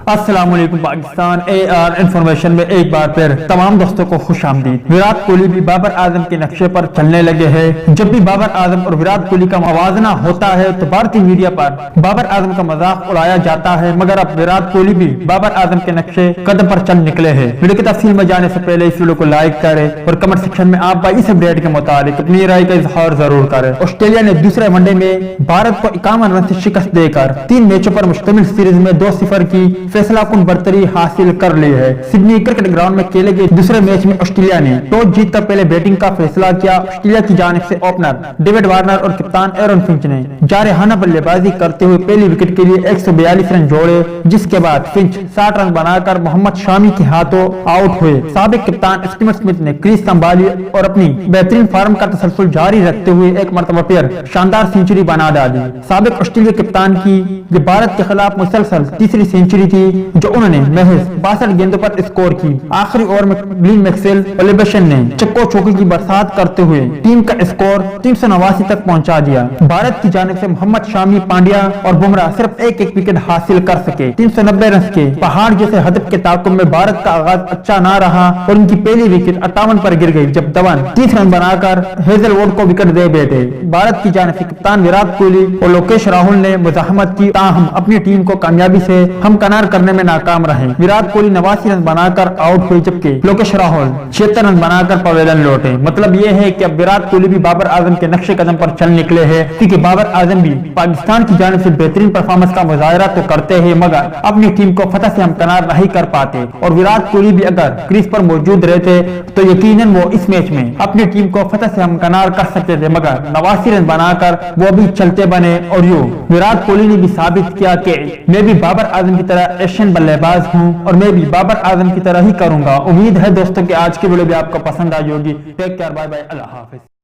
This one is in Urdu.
السلام علیکم پاکستان AR انفارمیشن میں ایک بار پھر تمام دوستوں کو خوش آمدید۔ وراٹ کوہلی بھی بابر اعظم کے نقشے پر چلنے لگے ہیں۔ جب بھی بابر اعظم اور وراٹ کوہلی کا موازنہ ہوتا ہے تو بھارتی میڈیا پر بابر اعظم کا مذاق اڑایا جاتا ہے، مگر اب وراٹ کوہلی بھی بابر اعظم کے نقشے قدم پر چل نکلے ہیں۔ ویڈیو کی تفصیل میں جانے سے پہلے اس ویڈیو کو لائک کریں اور کمنٹ سیکشن میں آپ اس اپڈیٹ کے متعلق اپنی رائے کا اظہار ضرور کریں۔ آسٹریلیا نے دوسرے ون ڈے میں بھارت کو 51 رن سے شکست دے کر 3 میچوں پر مشتمل سیریز میں 2-0 کی فیصلہ کن برتری حاصل کر لی ہے۔ سڈنی کرکٹ گراؤنڈ میں کھیلے گئے دوسرے میچ میں آسٹریلیا نے ٹاس جیت کر پہلے بیٹنگ کا فیصلہ کیا۔ آسٹریلیا کی جانب سے اوپنر ڈیوڈ وارنر اور کپتان ایرون فنچ نے جارحانہ بلے بازی کرتے ہوئے پہلی وکٹ کے لیے 142 رن جوڑے، جس کے بعد فنچ 60 رن بنا کر محمد شامی کے ہاتھوں آؤٹ ہوئے۔ سابق کپتان اسٹیو اسمتھ نے کریز سنبھالی اور اپنی بہترین فارم کا تسلسل جاری رکھتے ہوئے ایک مرتبہ پھر شاندار سینچری بنا ڈالی۔ سابق آسٹریلیا کپتان کی یہ بھارت کے خلاف مسلسل تیسری سینچری تھی جو انہوں نے محض 62 گیندوں پر اسکور کی۔ آخری اوور میں گلین میکسویل اولیبشن نے چکو چوکے کی برسات کرتے ہوئے ٹیم کا اسکور 389 تک پہنچا دیا۔ بھارت کی جانب سے محمد شامی، پانڈیا اور بمراہ صرف ایک وکٹ حاصل کر سکے۔ 390 رنز کے پہاڑ جیسے ہدف کے تعاقب میں بھارت کا آغاز اچھا نہ رہا اور ان کی پہلی وکٹ 58 پر گر گئی جب دھون 30 رن بنا کر ہیزل ووڈ کو وکٹ دے بیٹھے۔ بھارت کی جانب سے کپتان وراٹ کوہلی اور لوکیش راہل نے مزاحمت کی، تاہم اپنی ٹیم کو کامیابی سے ہمکنار کرنے میں ناکام رہے۔ وراٹ کوہلی 89 رن بنا کر آؤٹ ہوئے جبکہ لوکیش راہل 76 رن بنا کر پویلین لوٹے۔ مطلب یہ ہے کہ اب وراٹ کوہلی بھی بابر اعظم کے نقش قدم پر چل نکلے ہیں، کیونکہ بابر اعظم بھی پاکستان کی جانب سے بہترین پرفارمنس کا مظاہرہ تو کرتے ہیں مگر اپنی ٹیم کو فتح سے ہمکنار نہیں کر پاتے، اور وراٹ کوہلی بھی اگر کریز پر موجود رہتے تو یقیناً وہ اس میچ میں اپنی ٹیم کو فتح سے ہمکنار کر سکتے تھے، مگر 89 رن بنا کر وہ بھی چلتے بنے۔ اور یوں وراٹ کوہلی نے بھی ثابت کیا کہ میں بھی بابر اعظم کی طرح ایشین بلے باز ہوں اور میں بھی بابر اعظم کی طرح ہی کروں گا۔ امید ہے دوستوں کہ آج کی ویڈیو بھی آپ کو پسند آئی ہوگی۔ ٹیک کیئر، بائے بائے، اللہ حافظ۔